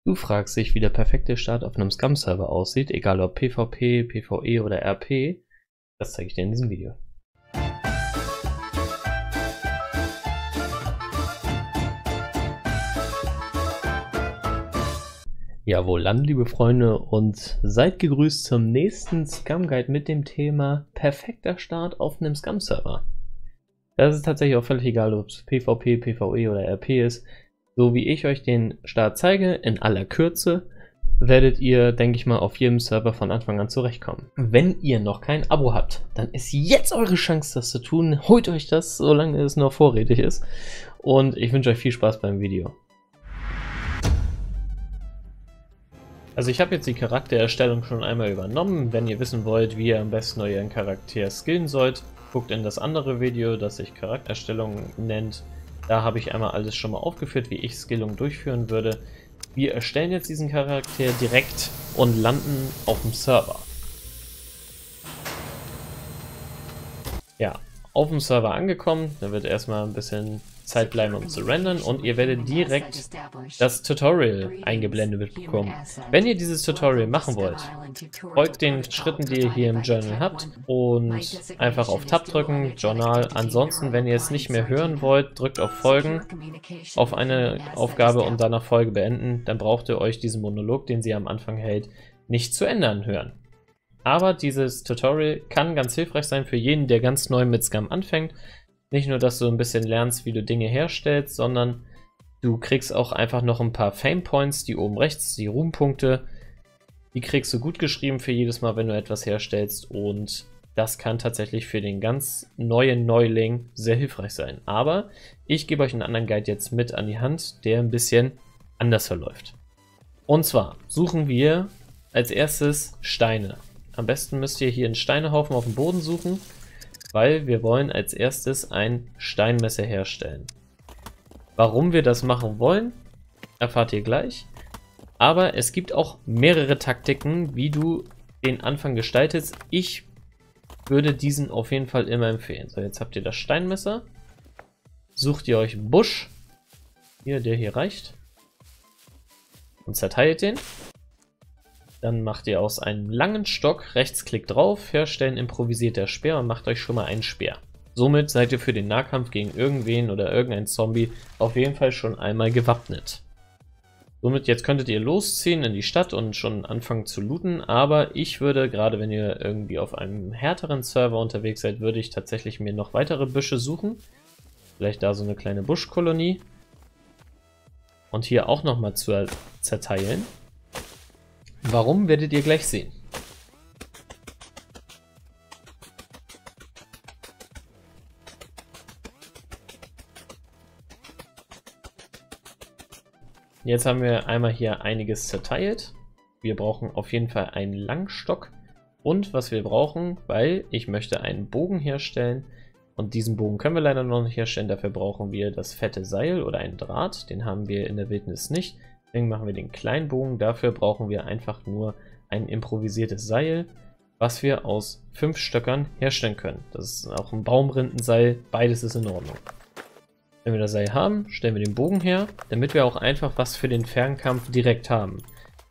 Du fragst dich, wie der perfekte Start auf einem Scum-Server aussieht, egal ob PvP, PvE oder RP. Das zeige ich dir in diesem Video. Jawohl, dann, liebe Freunde, und seid gegrüßt zum nächsten Scum Guide mit dem Thema perfekter Start auf einem Scum-Server. Das ist tatsächlich auch völlig egal, ob es PvP, PvE oder RP ist. So wie ich euch den Start zeige, in aller Kürze, werdet ihr, denke ich mal, auf jedem Server von Anfang an zurechtkommen. Wenn ihr noch kein Abo habt, dann ist jetzt eure Chance, das zu tun. Holt euch das, solange es noch vorrätig ist. Und ich wünsche euch viel Spaß beim Video. Also ich habe jetzt die Charaktererstellung schon einmal übernommen. Wenn ihr wissen wollt, wie ihr am besten euren Charakter skillen sollt, guckt in das andere Video, das sich Charaktererstellung nennt. Da habe ich einmal alles schon mal aufgeführt, wie ich Skillung durchführen würde. Wir erstellen jetzt diesen Charakter direkt und landen auf dem Server. Ja, auf dem Server angekommen, da wird erstmal ein bisschen Zeit bleiben, um zu rendern, und ihr werdet direkt das Tutorial eingeblendet bekommen. Wenn ihr dieses Tutorial machen wollt, folgt den Schritten, die ihr hier im Journal habt, und einfach auf Tab drücken, Journal. Ansonsten, wenn ihr es nicht mehr hören wollt, drückt auf Folgen, auf eine Aufgabe und danach Folge beenden. Dann braucht ihr euch diesen Monolog, den sie am Anfang hält, nicht zu ändern hören. Aber dieses Tutorial kann ganz hilfreich sein für jeden, der ganz neu mit Scum anfängt. Nicht nur, dass du ein bisschen lernst, wie du Dinge herstellst, sondern du kriegst auch einfach noch ein paar Fame Points, die oben rechts, die Ruhmpunkte, die kriegst du gut geschrieben für jedes Mal, wenn du etwas herstellst, und das kann tatsächlich für den ganz neuen Neuling sehr hilfreich sein. Aber ich gebe euch einen anderen Guide jetzt mit an die Hand, der ein bisschen anders verläuft. Und zwar suchen wir als erstes Steine. Am besten müsst ihr hier einen Steinehaufen auf dem Boden suchen, weil wir wollen als erstes ein Steinmesser herstellen. Warum wir das machen wollen, erfahrt ihr gleich. Aber es gibt auch mehrere Taktiken, wie du den Anfang gestaltest. Ich würde diesen auf jeden Fall immer empfehlen. So, jetzt habt ihr das Steinmesser. Sucht ihr euch einen Busch. Hier, der hier reicht. Und zerteilt den. Dann macht ihr aus einem langen Stock, Rechtsklick drauf, herstellen improvisierter Speer und macht euch schon mal einen Speer. Somit seid ihr für den Nahkampf gegen irgendwen oder irgendeinen Zombie auf jeden Fall schon einmal gewappnet. Somit jetzt könntet ihr losziehen in die Stadt und schon anfangen zu looten, aber ich würde, gerade wenn ihr irgendwie auf einem härteren Server unterwegs seid, würde ich tatsächlich mir noch weitere Büsche suchen. Vielleicht da so eine kleine Buschkolonie. Und hier auch nochmal zu zerteilen. Warum, werdet ihr gleich sehen. Jetzt haben wir einmal hier einiges zerteilt. Wir brauchen auf jeden Fall einen Langstock. Und was wir brauchen, weil ich möchte einen Bogen herstellen, und diesen Bogen können wir leider noch nicht herstellen, dafür brauchen wir das fette Seil oder einen Draht. Den haben wir in der Wildnis nicht. Deswegen machen wir den kleinen Bogen. Dafür brauchen wir einfach nur ein improvisiertes Seil, was wir aus 5 Stöckern herstellen können. Das ist auch ein Baumrindenseil, beides ist in Ordnung. Wenn wir das Seil haben, stellen wir den Bogen her, damit wir auch einfach was für den Fernkampf direkt haben.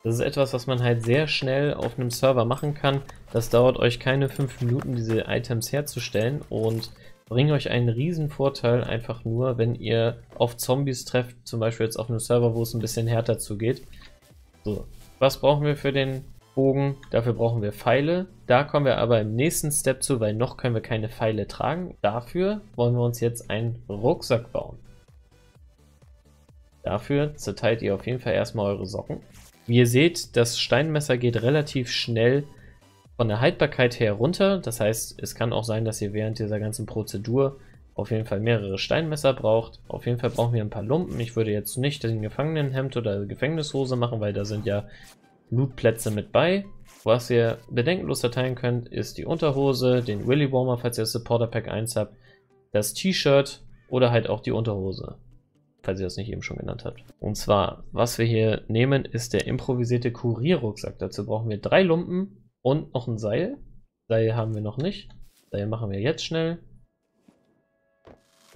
Das ist etwas, was man halt sehr schnell auf einem Server machen kann. Das dauert euch keine 5 Minuten, diese Items herzustellen, und bringt euch einen riesen Vorteil einfach nur, wenn ihr auf Zombies trefft, zum Beispiel jetzt auf einem Server, wo es ein bisschen härter zugeht. So, was brauchen wir für den Bogen? Dafür brauchen wir Pfeile. Da kommen wir aber im nächsten Step zu, weil noch können wir keine Pfeile tragen. Dafür wollen wir uns jetzt einen Rucksack bauen. Dafür zerteilt ihr auf jeden Fall erstmal eure Socken. Wie ihr seht, das Steinmesser geht relativ schnell von der Haltbarkeit her runter. Das heißt, es kann auch sein, dass ihr während dieser ganzen Prozedur auf jeden Fall mehrere Steinmesser braucht. Auf jeden Fall brauchen wir ein paar Lumpen. Ich würde jetzt nicht den Gefangenenhemd oder Gefängnishose machen, weil da sind ja Lootplätze mit bei. Was ihr bedenkenlos zerteilen könnt, ist die Unterhose, den Willy Warmer, falls ihr das Supporter Pack 1 habt, das T-Shirt oder halt auch die Unterhose, falls ihr das nicht eben schon genannt habt. Und zwar, was wir hier nehmen, ist der improvisierte Kurierrucksack. Dazu brauchen wir 3 Lumpen und noch ein Seil. Seil haben wir noch nicht. Seil machen wir jetzt schnell.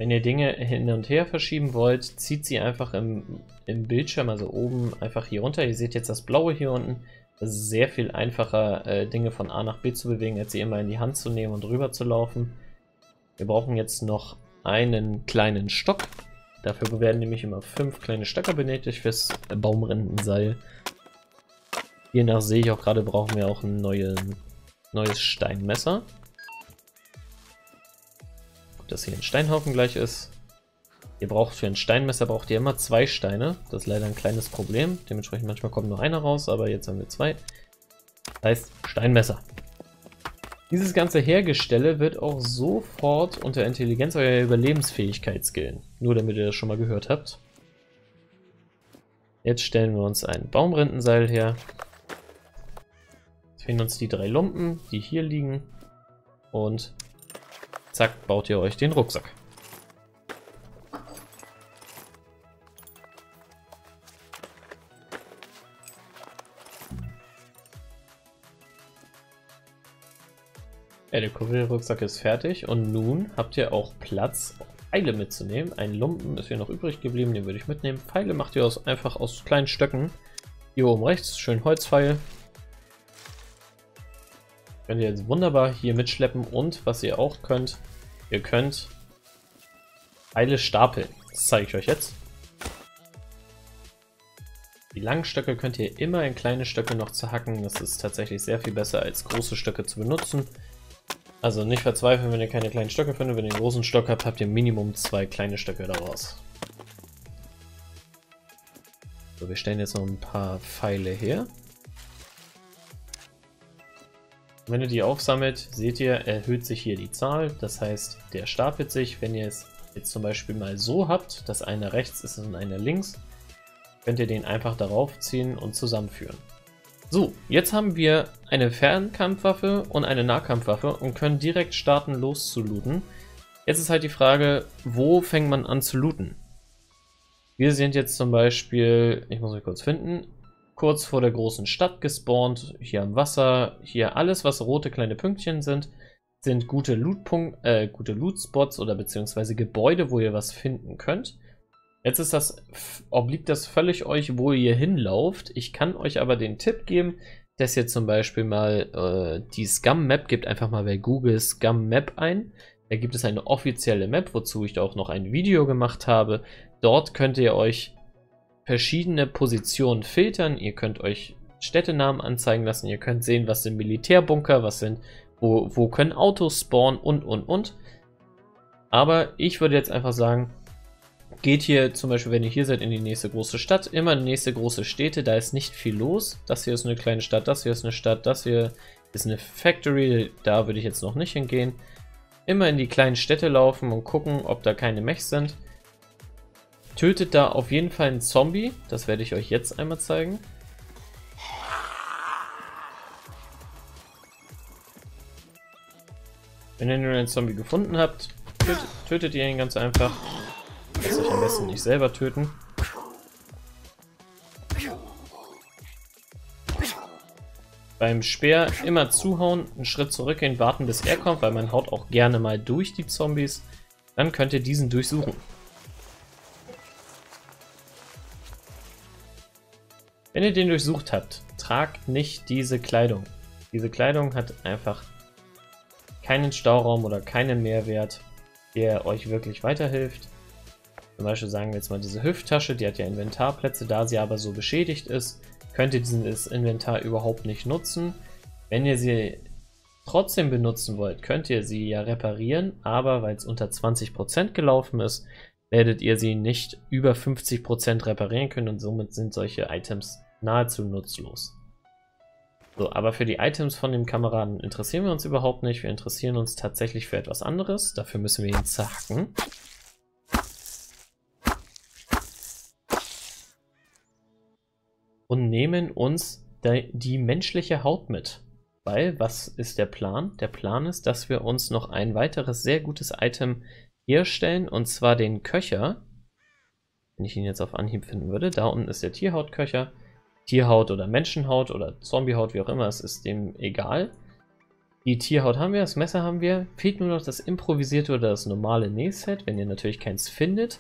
Wenn ihr Dinge hin und her verschieben wollt, zieht sie einfach im Bildschirm, also oben einfach hier runter. Ihr seht jetzt das Blaue hier unten. Das ist sehr viel einfacher, Dinge von A nach B zu bewegen, als sie immer in die Hand zu nehmen und rüber zu laufen. Wir brauchen jetzt noch einen kleinen Stock. Dafür werden nämlich immer 5 kleine Stöcker benötigt fürs Baumrindenseil. Hiernach sehe ich auch gerade, brauchen wir auch ein neues Steinmesser. Dass hier ein Steinhaufen gleich ist. Für ein Steinmesser braucht ihr immer 2 Steine. Das ist leider ein kleines Problem. Dementsprechend manchmal kommt nur einer raus, aber jetzt haben wir 2. Das heißt Steinmesser. Dieses ganze Hergestelle wird auch sofort unter Intelligenz eurer Überlebensfähigkeit skillen. Nur damit ihr das schon mal gehört habt. Jetzt stellen wir uns ein Baumrindenseil her. Jetzt fehlen uns die 3 Lumpen, die hier liegen. Und zack, baut ihr euch den Rucksack. Ja, der Kurierrucksack ist fertig und nun habt ihr auch Platz, Pfeile mitzunehmen. Ein Lumpen ist hier noch übrig geblieben, den würde ich mitnehmen. Pfeile macht ihr einfach aus kleinen Stöcken. Hier oben rechts, schön Holzpfeil. Könnt ihr jetzt wunderbar hier mitschleppen und was ihr auch könnt, ihr könnt Pfeile stapeln. Das zeige ich euch jetzt. Die langen Stöcke könnt ihr immer in kleine Stöcke noch zerhacken. Das ist tatsächlich sehr viel besser als große Stöcke zu benutzen. Also nicht verzweifeln, wenn ihr keine kleinen Stöcke findet. Wenn ihr einen großen Stock habt, habt ihr Minimum 2 kleine Stöcke daraus. So, wir stellen jetzt noch ein paar Pfeile her. Wenn ihr die aufsammelt, seht ihr, erhöht sich hier die Zahl. Das heißt, der stapelt sich. Wenn ihr es jetzt zum Beispiel mal so habt, dass einer rechts ist und einer links, könnt ihr den einfach darauf ziehen und zusammenführen. So, jetzt haben wir eine Fernkampfwaffe und eine Nahkampfwaffe und können direkt starten, loszulooten. Jetzt ist halt die Frage, wo fängt man an zu looten? Wir sind jetzt zum Beispiel, ich muss mich kurz finden, kurz vor der großen Stadt gespawnt, hier am Wasser, hier alles, was rote kleine Pünktchen sind gute Loot-Spots oder beziehungsweise Gebäude, wo ihr was finden könnt. Jetzt obliegt das völlig euch, wo ihr hinlauft. Ich kann euch aber den Tipp geben, dass ihr zum Beispiel mal die Scum-Map, gebt einfach mal bei Google Scum-Map ein. Da gibt es eine offizielle Map, wozu ich auch noch ein Video gemacht habe. Dort könnt ihr euch verschiedene Positionen filtern. Ihr könnt euch Städtenamen anzeigen lassen. Ihr könnt sehen, was sind Militärbunker, wo können Autos spawnen und. Aber ich würde jetzt einfach sagen, geht hier zum Beispiel, wenn ihr hier seid, in die nächste große Stadt. Immer in die nächste große Städte, da ist nicht viel los. Das hier ist eine kleine Stadt, das hier ist eine Stadt, das hier ist eine Factory. Da würde ich jetzt noch nicht hingehen. Immer in die kleinen Städte laufen und gucken, ob da keine Mechs sind. Tötet da auf jeden Fall einen Zombie. Das werde ich euch jetzt einmal zeigen. Wenn ihr nur einen Zombie gefunden habt, tötet ihr ihn ganz einfach. Lasst euch am besten nicht selber töten. Beim Speer immer zuhauen, einen Schritt zurückgehen, warten bis er kommt, weil man haut auch gerne mal durch die Zombies. Dann könnt ihr diesen durchsuchen. Wenn ihr den durchsucht habt, tragt nicht diese Kleidung. Diese Kleidung hat einfach keinen Stauraum oder keinen Mehrwert, der euch wirklich weiterhilft. Zum Beispiel sagen wir jetzt mal diese Hüfttasche, die hat ja Inventarplätze, da sie aber so beschädigt ist, könnt ihr dieses Inventar überhaupt nicht nutzen. Wenn ihr sie trotzdem benutzen wollt, könnt ihr sie ja reparieren, aber weil es unter 20% gelaufen ist, werdet ihr sie nicht über 50% reparieren können und somit sind solche Items nahezu nutzlos. So, aber für die Items von dem Kameraden interessieren wir uns überhaupt nicht. Wir interessieren uns tatsächlich für etwas anderes. Dafür müssen wir ihn zerhacken. Und nehmen uns die menschliche Haut mit. Weil, was ist der Plan? Der Plan ist, dass wir uns noch ein weiteres sehr gutes Item herstellen, und zwar den Köcher. Wenn ich ihn jetzt auf Anhieb finden würde, da unten ist der Tierhautköcher. Tierhaut oder Menschenhaut oder Zombiehaut, wie auch immer, es ist dem egal. Die Tierhaut haben wir, das Messer haben wir. Fehlt nur noch das improvisierte oder das normale Nähset. Wenn ihr natürlich keins findet,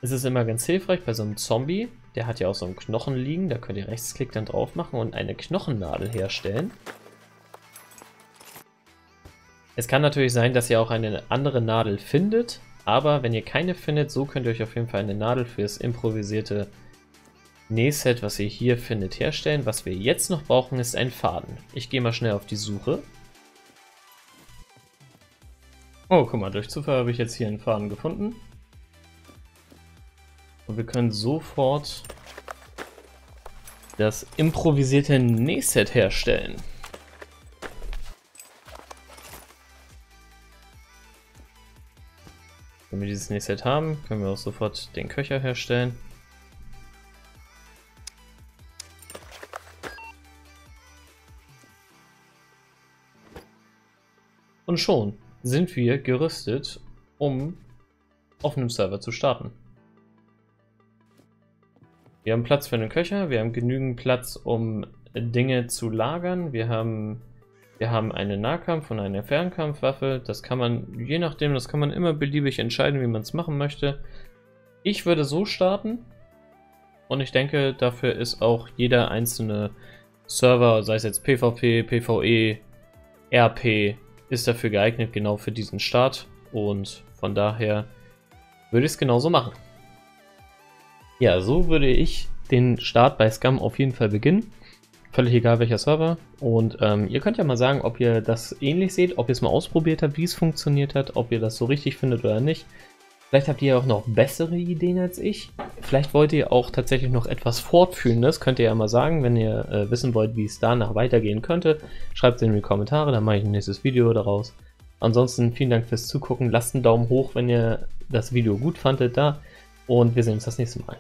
ist es immer ganz hilfreich bei so einem Zombie. Der hat ja auch so einen Knochen liegen. Da könnt ihr Rechtsklick dann drauf machen und eine Knochennadel herstellen. Es kann natürlich sein, dass ihr auch eine andere Nadel findet. Aber wenn ihr keine findet, so könnt ihr euch auf jeden Fall eine Nadel für das improvisierte Nähset, was ihr hier findet, herstellen. Was wir jetzt noch brauchen, ist ein Faden. Ich gehe mal schnell auf die Suche. Oh, guck mal, durch Zufall habe ich jetzt hier einen Faden gefunden. Und wir können sofort das improvisierte Nähset herstellen. Wenn wir dieses Nähset haben, können wir auch sofort den Köcher herstellen. Und schon sind wir gerüstet, um auf einem Server zu starten. Wir haben Platz für einen Köcher, wir haben genügend Platz, um Dinge zu lagern. Wir haben eine Nahkampf- und eine Fernkampfwaffe. Das kann man, je nachdem, das kann man immer beliebig entscheiden, wie man es machen möchte. Ich würde so starten und ich denke, dafür ist auch jeder einzelne Server, sei es jetzt PvP, PvE, RP, ist dafür geeignet, genau für diesen Start, und von daher würde ich es genauso machen. Ja, so würde ich den Start bei Scum auf jeden Fall beginnen. Völlig egal welcher Server. Und ihr könnt ja mal sagen, ob ihr das ähnlich seht, ob ihr es mal ausprobiert habt, wie es funktioniert hat, ob ihr das so richtig findet oder nicht. Vielleicht habt ihr auch noch bessere Ideen als ich. Vielleicht wollt ihr auch tatsächlich noch etwas Fortführendes. Könnt ihr ja mal sagen, wenn ihr wissen wollt, wie es danach weitergehen könnte. Schreibt es in die Kommentare, dann mache ich ein nächstes Video daraus. Ansonsten vielen Dank fürs Zugucken. Lasst einen Daumen hoch, wenn ihr das Video gut fandet da. Und wir sehen uns das nächste Mal.